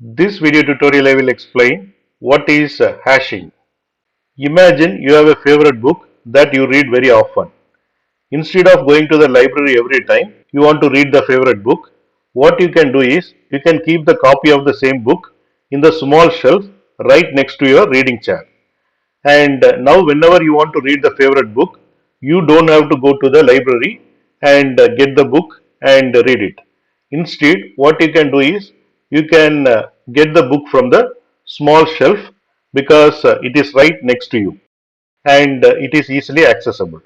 This video tutorial I will explain what is hashing. Imagine you have a favorite book that you read very often. Instead of going to the library every time you want to read the favorite book, what you can do is you can keep the copy of the same book in the small shelf right next to your reading chair. And now whenever you want to read the favorite book, you don't have to go to the library and get the book and read it. Instead, what you can do is you can get the book from the small shelf because it is right next to you and it is easily accessible.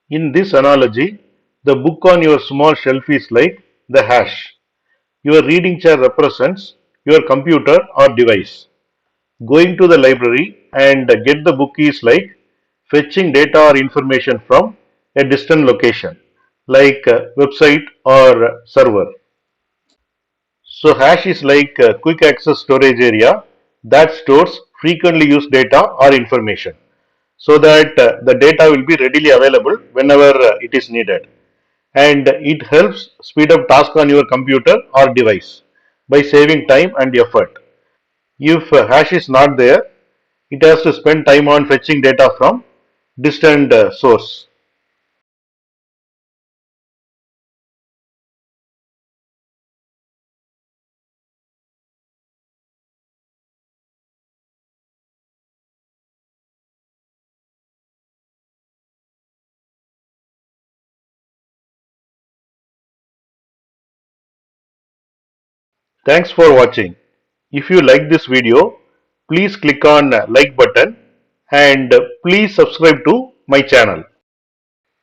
In this analogy, the book on your small shelf is like the hash. Your reading chair represents your computer or device. Going to the library and get the book is like fetching data or information from a distant location like a website or server. So hash is like a quick access storage area that stores frequently used data or information so that the data will be readily available whenever it is needed, and it helps speed up tasks on your computer or device by saving time and effort. If hash is not there, it has to spend time on fetching data from distant source. Thanks for watching. If you like this video, please click on like button and please subscribe to my channel.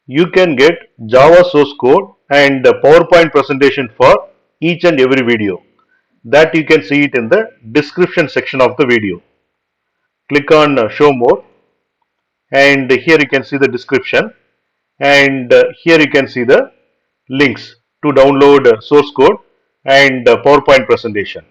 You can get Java source code and PowerPoint presentation for each and every video. That you can see it in the description section of the video. Click on show more, and here you can see the description, and here you can see the links to download source code and PowerPoint presentation.